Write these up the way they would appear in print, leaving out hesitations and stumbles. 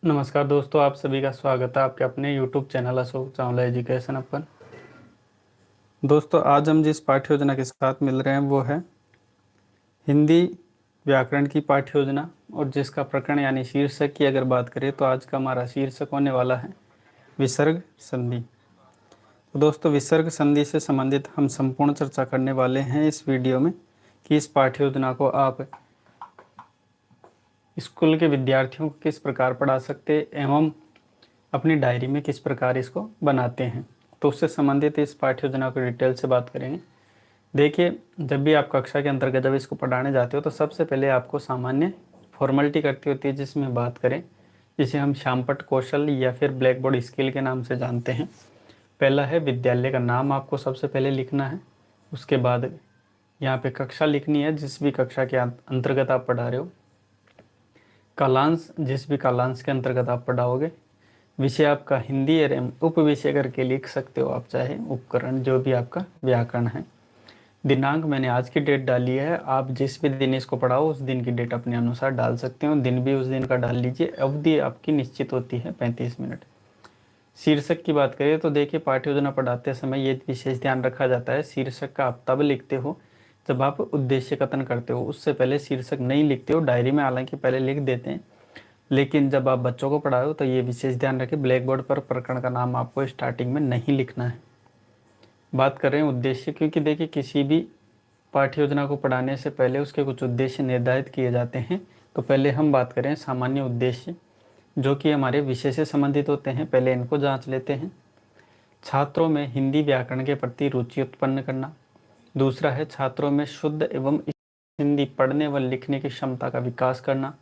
नमस्कार दोस्तों, आप सभी का स्वागत है आपके अपने YouTube channel Ashok Chawla education अपन। दोस्तों, आज हम जिस पाठ्य योजना के साथ मिल रहे हैं वो है हिंदी व्याकरण की पाठ्य योजना। और जिसका प्रकरण यानी शीर्षक की अगर बात करें तो आज का हमारा शीर्षक होने वाला है विसर्ग संधि। तो दोस्तों, विसर्ग संधि से संबंधित हम संपूर्ण चर्चा करने वाले हैं इस वीडियो में कि इस पाठ्य योजना को आप स्कूल के विद्यार्थियों को किस प्रकार पढ़ा सकते एवं अपनी डायरी में किस प्रकार इसको बनाते हैं। तो उससे संबंधित इस पाठ्य योजना को डिटेल से बात करेंगे। देखिए, जब भी आप कक्षा के अंतर्गत जब इसको पढ़ाने जाते हो तो सबसे पहले आपको सामान्य फॉर्मेलिटी करती होती है, जिसमें बात करें जिसे हम श्यामपट्ट कौशल या फिर ब्लैक बोर्ड स्किल के नाम से जानते हैं। पहला है विद्यालय का नाम आपको सबसे पहले लिखना है। उसके बाद यहाँ पे कक्षा लिखनी है, जिस भी कक्षा के अंतर्गत आप पढ़ा रहे हो। कालांश, जिस भी कालांश के अंतर्गत आप पढ़ाओगे। विषय आपका हिंदी एवं उप विषय करके लिख सकते हो आप, चाहे उपकरण जो भी आपका व्याकरण है। दिनांक मैंने आज की डेट डाली है, आप जिस भी दिन इसको पढ़ाओ उस दिन की डेट अपने अनुसार डाल सकते हो। दिन भी उस दिन का डाल लीजिए। अवधि आपकी निश्चित होती है 35 मिनट। शीर्षक की बात करें तो देखिए, पाठ्य योजना पढ़ाते समय ये विशेष ध्यान रखा जाता है, शीर्षक का आप तब लिखते हो जब आप उद्देश्य कथन करते हो। उससे पहले शीर्षक नहीं लिखते हो। डायरी में हालांकि पहले लिख देते हैं, लेकिन जब आप बच्चों को पढ़ाओ तो ये विशेष ध्यान रखें, ब्लैक बोर्ड पर प्रकरण का नाम आपको स्टार्टिंग में नहीं लिखना है। बात कर रहे हैं उद्देश्य, क्योंकि देखिए किसी भी पाठ्य योजना को पढ़ाने से पहले उसके कुछ उद्देश्य निर्धारित किए जाते हैं। तो पहले हम बात करें सामान्य उद्देश्य, जो कि हमारे विषय से संबंधित होते हैं। पहले इनको जांच लेते हैं। छात्रों में हिंदी व्याकरण के प्रति रुचि उत्पन्न करना। दूसरा है छात्रों में शुद्ध एवं हिंदी पढ़ने व लिखने की क्षमता का विकास करना।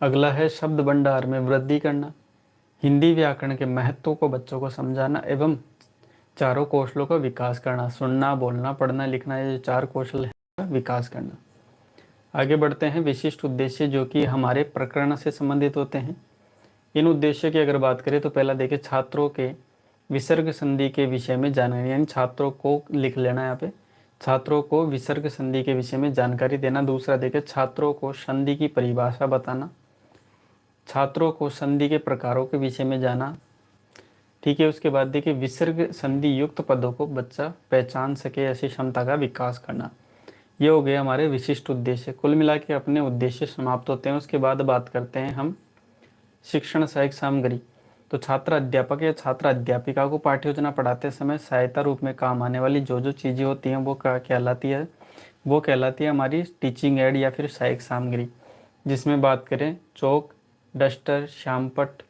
अगला है शब्द भंडार में वृद्धि करना। हिंदी व्याकरण के महत्व को बच्चों को समझाना एवं चारों कौशलों का विकास करना। सुनना, बोलना, पढ़ना, लिखना, ये जो चार कौशल है विकास करना। आगे बढ़ते हैं विशिष्ट उद्देश्य, जो कि हमारे प्रकरण से संबंधित होते हैं। इन उद्देश्य की अगर बात करें तो पहला देखिए, छात्रों के विसर्ग संधि के विषय में जानकारी, यानी छात्रों को लिख लेना यहाँ पे, छात्रों को विसर्ग संधि के विषय में जानकारी देना। दूसरा देखिए, छात्रों को संधि की परिभाषा बताना। छात्रों को संधि के प्रकारों के विषय में जाना। ठीक है। उसके बाद देखिए, विसर्ग संधि युक्त पदों को बच्चा पहचान सके, ऐसी क्षमता का विकास करना। ये हो गए हमारे विशिष्ट उद्देश्य। कुल मिला के अपने उद्देश्य समाप्त होते हैं। उसके बाद बात करते हैं हम शिक्षण सहायक सामग्री। तो छात्र अध्यापक या छात्र अध्यापिका को पाठ्य योजना पढ़ाते समय सहायता रूप में काम आने वाली जो जो चीज़ें होती हैं वो क्या कहलाती है? वो कहलाती है हमारी टीचिंग एड या फिर सहायक सामग्री, जिसमें बात करें चौक, डस्टर, श्यामपट्ट,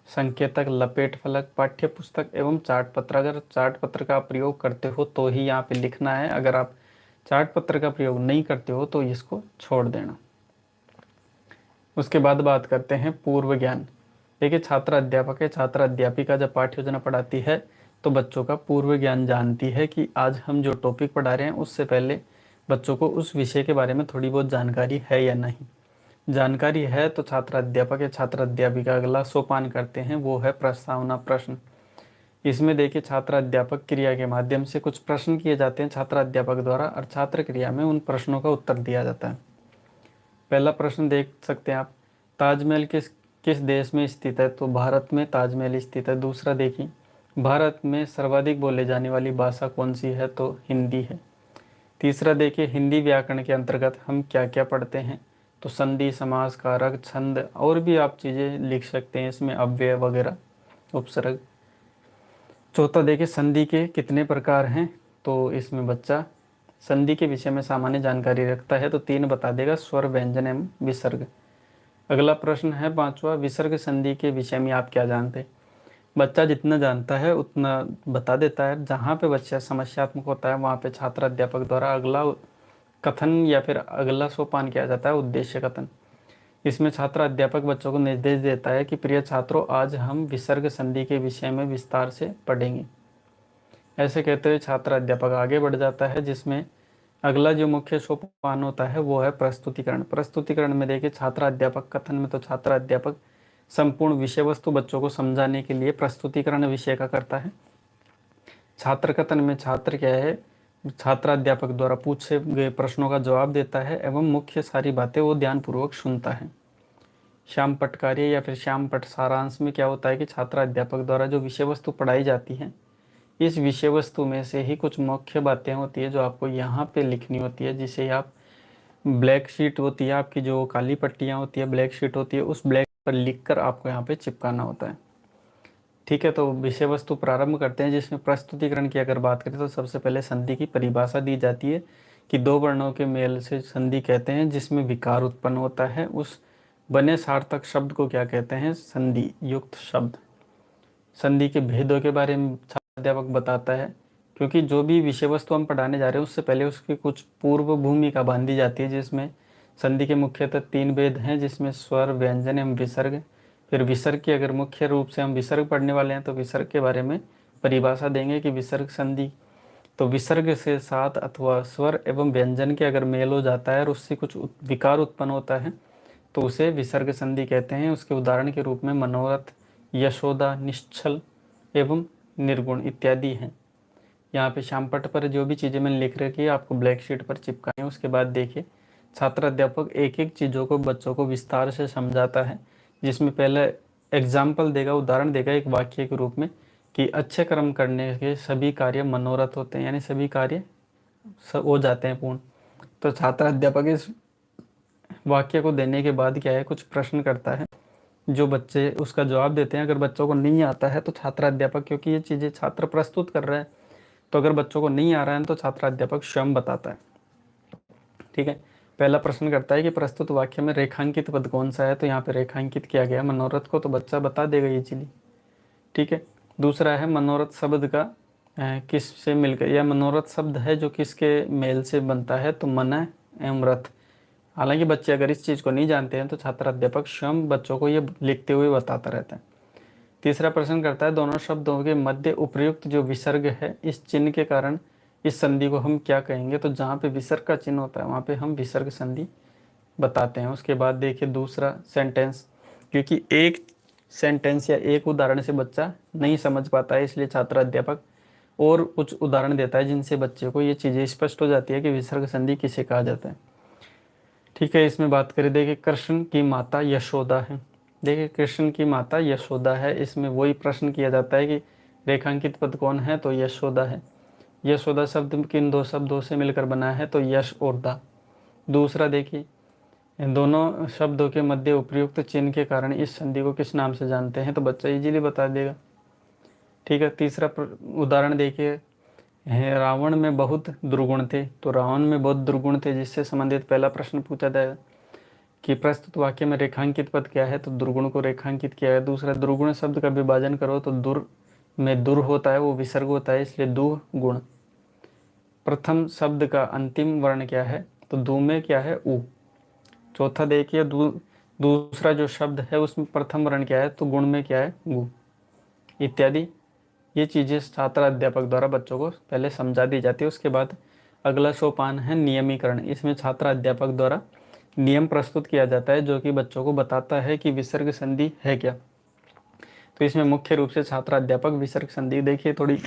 संकेतक, लपेट फलक, पाठ्य पुस्तक एवं चार्ट पत्र। अगर चार्ट पत्र का प्रयोग करते हो तो ही यहाँ पे लिखना है। अगर आप चार्ट पत्र का प्रयोग नहीं करते हो तो इसको छोड़ देना। उसके बाद बात करते हैं पूर्व ज्ञान। देखिए, छात्र अध्यापक है, छात्र अध्यापिका जब पाठ्य योजना पढ़ाती है तो बच्चों का पूर्व ज्ञान जानती है कि आज हम जो टॉपिक पढ़ा रहे हैं उससे पहले बच्चों को उस विषय के बारे में थोड़ी बहुत जानकारी है या नहीं। जानकारी है तो छात्र अध्यापक या छात्र अध्यापिका अगला सोपान करते हैं, वो है प्रस्तावना प्रश्न। इसमें देखिए, छात्र अध्यापक क्रिया के माध्यम से कुछ प्रश्न किए जाते हैं छात्र अध्यापक द्वारा, और छात्र क्रिया में उन प्रश्नों का उत्तर दिया जाता है। पहला प्रश्न देख सकते हैं आप, ताजमहल किस किस देश में स्थित है? तो भारत में ताजमहल स्थित है। दूसरा देखिए, भारत में सर्वाधिक बोले जाने वाली भाषा कौन सी है? तो हिंदी है। तीसरा देखिए, हिंदी व्याकरण के अंतर्गत हम क्या क्या पढ़ते हैं? तो संधि, समास, कारक, छंद और भी आप चीज़ें लिख सकते हैं इसमें, अव्यय वगैरह, उपसर्ग। चौथा देखिए, संधि के कितने प्रकार हैं? तो इसमें बच्चा संधि के विषय में सामान्य जानकारी रखता है तो 3 बता देगा, स्वर, व्यंजन एवं विसर्ग। अगला प्रश्न है पांचवा, विसर्ग संधि के विषय में आप क्या जानते हैं? बच्चा जितना जानता है उतना बता देता है। जहाँ पे बच्चा समस्यात्मक होता है वहाँ पे छात्र अध्यापक द्वारा अगला कथन या फिर अगला सोपान किया जाता है, उद्देश्य कथन। इसमें छात्र अध्यापक बच्चों को निर्देश देता है कि प्रिय छात्रों, आज हम विसर्ग संधि के विषय में विस्तार से पढ़ेंगे। ऐसे कहते हुए छात्र अध्यापक आगे बढ़ जाता है, जिसमें अगला जो मुख्य सोपान होता है वो है प्रस्तुतिकरण। प्रस्तुतिकरण में देखिए, छात्र अध्यापक कथन में तो छात्र अध्यापक संपूर्ण विषय वस्तु बच्चों को समझाने के लिए प्रस्तुतिकरण विषय का करता है। छात्र कथन में छात्र क्या है, छात्र अध्यापक द्वारा पूछे गए प्रश्नों का जवाब देता है एवं मुख्य सारी बातें वो ध्यानपूर्वक सुनता है। श्याम पट कार्य या फिर श्याम पट सारांश में क्या होता है कि छात्र अध्यापक द्वारा जो विषय वस्तु पढ़ाई जाती है, इस विषय वस्तु में से ही कुछ मुख्य बातें होती है जो आपको यहाँ पे लिखनी होती है, जिसे आप ब्लैक शीट होती है आपकी, जो काली पट्टियाँ होती है ब्लैक शीट होती है, उस ब्लैक पर लिखकर आपको यहाँ पे चिपकाना होता है। ठीक है, तो विषय वस्तु प्रारंभ करते हैं, जिसमें प्रस्तुतिकरण की अगर बात करें तो सबसे पहले संधि की परिभाषा दी जाती है कि दो वर्णों के मेल से संधि कहते हैं जिसमें विकार उत्पन्न होता है। उस बने सार्थक शब्द को क्या कहते हैं? संधि युक्त शब्द। संधि के भेदों के बारे में अध्यापक बताता है, क्योंकि जो भी विषय वस्तु हम पढ़ाने जा रहे हैं उससे पहले उसकी कुछ पूर्व भूमिका बांधी जाती है, जिसमें संधि के मुख्यतः 3 भेद हैं, जिसमें स्वर, व्यंजन एवं विसर्ग। फिर विसर्ग की अगर मुख्य रूप से हम विसर्ग पढ़ने वाले हैं तो विसर्ग के बारे में परिभाषा देंगे कि विसर्ग संधि तो विसर्ग से साथ अथवा स्वर एवं व्यंजन के अगर मेल हो जाता है और उससे कुछ विकार उत्पन्न होता है तो उसे विसर्ग संधि कहते हैं। उसके उदाहरण के रूप में मनोरथ, यशोदा, निश्चल एवं निर्गुण इत्यादि हैं। यहाँ पे श्यामपट्ट पर जो भी चीज़ें मैंने लिख रखी है आपको ब्लैक शीट पर चिपकाएं। उसके बाद देखिए छात्र अध्यापक एक एक चीज़ों को बच्चों को विस्तार से समझाता है, जिसमें पहले एग्जाम्पल देगा, उदाहरण देगा एक वाक्य के रूप में कि अच्छे कर्म करने के सभी कार्य मनोरथ होते हैं, यानी सभी कार्य हो जाते हैं पूर्ण। तो छात्र अध्यापक इस वाक्य को देने के बाद क्या है, कुछ प्रश्न करता है, जो बच्चे उसका जवाब देते हैं। अगर बच्चों को नहीं आता है तो छात्र अध्यापक, क्योंकि ये चीज़ें छात्र प्रस्तुत कर रहे हैं, तो अगर बच्चों को नहीं आ रहा है तो छात्र अध्यापक स्वयं बताता है। ठीक है, पहला प्रश्न करता है कि प्रस्तुत वाक्य में रेखांकित पद कौन सा है, तो यहाँ पे रेखांकित किया गया मनोरथ को, तो बच्चा बता देगा इजीली। ठीक है, दूसरा है मनोरथ शब्द का किस से मिलकर, या मनोरथ शब्द है जो किसके मेल से बनता है, तो मन एवं रथ। हालांकि बच्चे अगर इस चीज़ को नहीं जानते हैं तो छात्र अध्यापक स्वयं बच्चों को ये लिखते हुए बताता रहता है। तीसरा प्रश्न करता है दोनों शब्दों के मध्य उपयुक्त जो विसर्ग है, इस चिन्ह के कारण इस संधि को हम क्या कहेंगे, तो जहाँ पे विसर्ग का चिन्ह होता है वहाँ पे हम विसर्ग संधि बताते हैं। उसके बाद देखिए दूसरा सेंटेंस, क्योंकि एक सेंटेंस या एक उदाहरण से बच्चा नहीं समझ पाता है, इसलिए छात्र अध्यापक और कुछ उदाहरण देता है जिनसे बच्चे को ये चीज़ें स्पष्ट हो जाती है कि विसर्ग संधि किसे कहा जाता है। ठीक है, इसमें बात करें, देखिए कृष्ण की माता यशोदा है। देखिए कृष्ण की माता यशोदा है, इसमें वही प्रश्न किया जाता है कि रेखांकित पद कौन है, तो यशोदा है। यशोदा शब्द किन दो शब्दों से मिलकर बना है, तो यश और दा। दूसरा देखिए इन दोनों शब्दों के मध्य उपयुक्त चिन्ह के कारण इस संधि को किस नाम से जानते हैं, तो बच्चा इजीली बता देगा। ठीक है, तीसरा उदाहरण देखिए, रावण में बहुत दुर्गुण थे, तो रावण में बहुत दुर्गुण थे, जिससे संबंधित पहला प्रश्न पूछा जाएगा कि प्रस्तुत वाक्य में रेखांकित पद क्या है, तो दुर्गुण को रेखांकित किया है। दूसरा दुर्गुण शब्द का विभाजन करो तो दुर में दुर होता है, वो विसर्ग होता है, इसलिए दु गुण। प्रथम शब्द का अंतिम वर्ण क्या है, तो दु में क्या है, उ। चौथा देखिए दूसरा जो शब्द है उसमें प्रथम वर्ण क्या है, तो गुण में क्या है, गु इत्यादि। ये चीज़ें छात्र अध्यापक द्वारा बच्चों को पहले समझा दी जाती है। उसके बाद अगला सोपान है नियमीकरण। इसमें छात्र अध्यापक द्वारा नियम प्रस्तुत किया जाता है जो कि बच्चों को बताता है कि विसर्ग संधि है क्या। तो इसमें मुख्य रूप से छात्र अध्यापक विसर्ग संधि, देखिए थोड़ी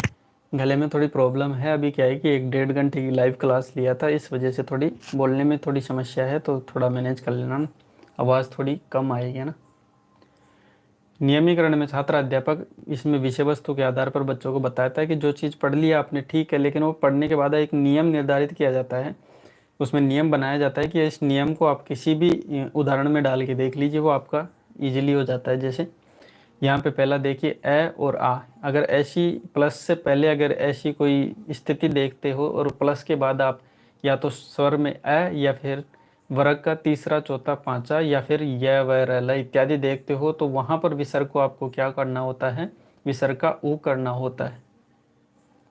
गले में थोड़ी प्रॉब्लम है, अभी क्या है कि 1-1.5 घंटे की लाइव क्लास लिया था, इस वजह से थोड़ी बोलने में थोड़ी समस्या है, तो थोड़ा मैनेज कर लेना, आवाज़ थोड़ी कम आएगी ना। नियमीकरण में छात्र अध्यापक इसमें विषय वस्तु के आधार पर बच्चों को बताता है कि जो चीज़ पढ़ लिया आपने ठीक है, लेकिन वो पढ़ने के बाद एक नियम निर्धारित किया जाता है, उसमें नियम बनाया जाता है कि इस नियम को आप किसी भी उदाहरण में डाल के देख लीजिए, वो आपका इजीली हो जाता है। जैसे यहाँ पे पहला देखिए ए और आ, अगर ऐसी प्लस से पहले अगर ऐसी कोई स्थिति देखते हो और प्लस के बाद आप या तो स्वर में ए या फिर वर्ग का तीसरा चौथा पांचवा या फिर य व र ल इत्यादि देखते हो, तो वहाँ पर विसर्ग को आपको क्या करना होता है, विसर्ग का उ करना होता है।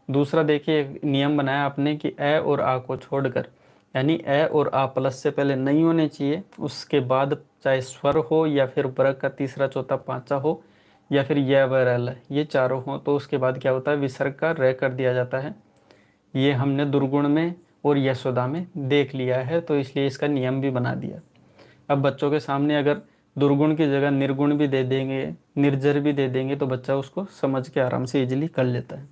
दूसरा देखिए एक नियम बनाया आपने कि ए और आ को छोड़कर, यानी ए और आ प्लस से पहले नहीं होने चाहिए, उसके बाद चाहे स्वर हो या फिर वर्ग का तीसरा चौथा पांचवा हो या फिर य व र ल, ये चारों हों, तो उसके बाद क्या होता है, विसर्ग का र कर दिया जाता है। ये हमने दुर्गुण में और यशोदा में देख लिया है, तो इसलिए इसका नियम भी बना दिया। अब बच्चों के सामने अगर दुर्गुण की जगह निर्गुण भी दे देंगे, निर्जर भी दे देंगे, तो बच्चा उसको समझ के आराम से इजीली कर लेता है।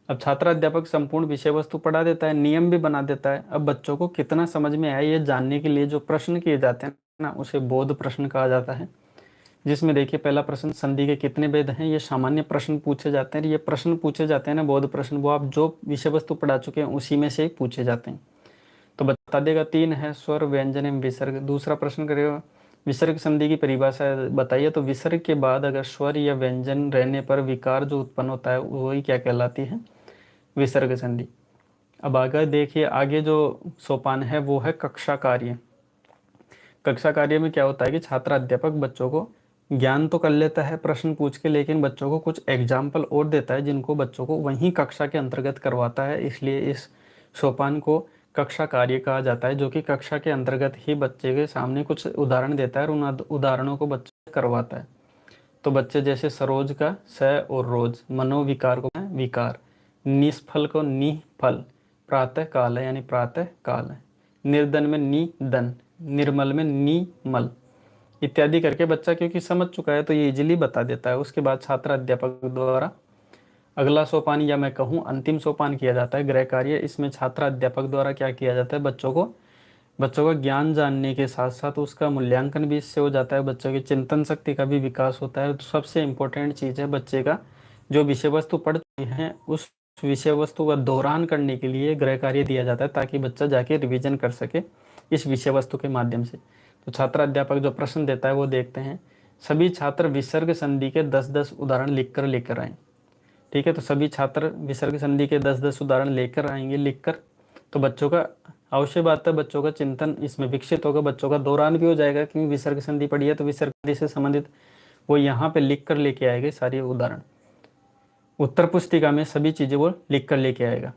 अब छात्र अध्यापक संपूर्ण विषय वस्तु पढ़ा देता है, नियम भी बना देता है। अब बच्चों को कितना समझ में आया ये जानने के लिए जो प्रश्न किए जाते हैं ना, उसे बोध प्रश्न कहा जाता है। जिसमें देखिए पहला प्रश्न, संधि के कितने भेद हैं, ये सामान्य प्रश्न पूछे जाते हैं। ये प्रश्न पूछे जाते हैं ना बोध प्रश्न, वो आप जो विषय वस्तु पढ़ा चुके हैं उसी में से ही पूछे जाते हैं। तो बता देगा 3 है, स्वर, व्यंजन एवं विसर्ग। दूसरा प्रश्न करेगा विसर्ग संधि की परिभाषा बताइए। तो विसर्ग के बाद अगर स्वर या व्यंजन रहने पर विकार जो उत्पन्न होता है वही क्या कहलाती है, विसर्ग संधि। अब आगे देखिए, आगे जो सोपान है वो है कक्षा कार्य। कक्षा कार्य में क्या होता है कि छात्र अध्यापक बच्चों को ज्ञान तो कर लेता है प्रश्न पूछ के, लेकिन बच्चों को कुछ एग्जाम्पल और देता है जिनको बच्चों को वहीं कक्षा के अंतर्गत करवाता है। इसलिए इस सोपान को कक्षा कार्य कहा जाता है, जो कि कक्षा के अंतर्गत ही बच्चे के सामने कुछ उदाहरण देता है और उन उदाहरणों को बच्चे करवाता है। तो बच्चे जैसे सरोज का स और रोज, मनोविकार को विकार, निष्फल को निफल, प्रातः काल है यानी प्रातः काल है, निर्धन में निधन, निर्मल में निमल इत्यादि करके बच्चा क्योंकि समझ चुका है तो ये इजीली बता देता है। उसके बाद छात्र अध्यापक द्वारा अगला सोपान या मैं कहूँ अंतिम सोपान किया जाता है गृह कार्य। इसमें छात्र अध्यापक द्वारा क्या किया जाता है, बच्चों का ज्ञान जानने के साथ साथ उसका मूल्यांकन भी इससे हो जाता है, बच्चों की चिंतन शक्ति का भी विकास होता है। तो सबसे इम्पोर्टेंट चीज़ है बच्चे का जो विषय वस्तु पढ़ चुके हैं उस विषय वस्तु का दोहरान करने के लिए गृह कार्य दिया जाता है, ताकि बच्चा जाके रिवीजन कर सके इस विषय वस्तु के माध्यम से। तो छात्र अध्यापक जो प्रश्न देता है वो देखते हैं। सभी छात्र विसर्ग संधि के 10-10 उदाहरण लेकर आएँ। ठीक है, तो सभी छात्र विसर्ग संधि के 10-10 उदाहरण लेकर आएंगे लिखकर। तो बच्चों का अवश्य बात है, बच्चों का चिंतन इसमें विकसित होगा, बच्चों का दौरान भी हो जाएगा, क्योंकि विसर्ग संधि पढ़ी है तो विसर्ग संधि से संबंधित वो यहाँ पे लिख कर लेके आएंगे सारे उदाहरण। उत्तर पुस्तिका में सभी चीज़ें वो लिख कर लेके आएगा।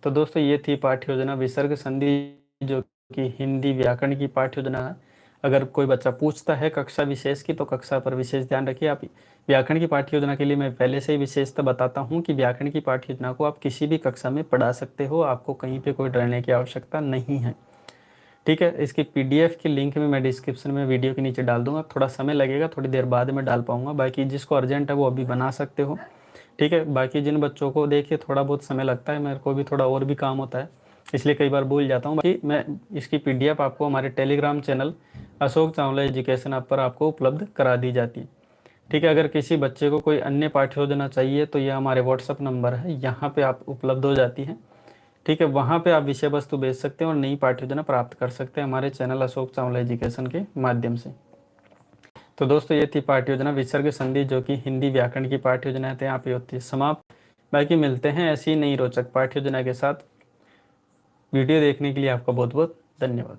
तो दोस्तों ये थी पाठ्य योजना विसर्ग संधि, जो कि हिंदी व्याकरण की पाठ्य योजना है। अगर कोई बच्चा पूछता है कक्षा विशेष की तो कक्षा पर विशेष ध्यान रखिए। आप व्याकरण की पाठ्य योजना के लिए मैं पहले से ही विशेषता बताता हूँ कि व्याकरण की पाठ्य योजना को आप किसी भी कक्षा में पढ़ा सकते हो, आपको कहीं पे कोई डरने की आवश्यकता नहीं है। ठीक है, इसकी PDF की लिंक में मैं डिस्क्रिप्शन में वीडियो के नीचे डाल दूंगा। थोड़ा समय लगेगा, थोड़ी देर बाद में डाल पाऊंगा, बाकी जिसको अर्जेंट है वो अभी बना सकते हो। ठीक है, बाकी जिन बच्चों को देखिए थोड़ा बहुत समय लगता है, मेरे को भी थोड़ा और भी काम होता है इसलिए कई बार भूल जाता हूँ। बाकी मैं इसकी PDF आपको हमारे Telegram channel Ashok Chawla education app पर आपको उपलब्ध करा दी जाती है। ठीक है, अगर किसी बच्चे को कोई अन्य पाठ्य योजना चाहिए तो ये हमारे व्हाट्सअप नंबर है, यहाँ पे आप उपलब्ध हो जाती है। ठीक है, वहाँ पे आप विषय वस्तु भेज सकते हैं और नई पाठ्य योजना प्राप्त कर सकते हैं हमारे चैनल अशोक चावला एजुकेशन के माध्यम से। तो दोस्तों ये थी पाठ्य योजना विसर्ग संधि, जो कि हिंदी व्याकरण की पाठ्य योजना है, यहाँ पे होती है समाप्त। बाकी मिलते हैं ऐसी नई रोचक पाठ्य योजना के साथ। वीडियो देखने के लिए आपका बहुत बहुत धन्यवाद।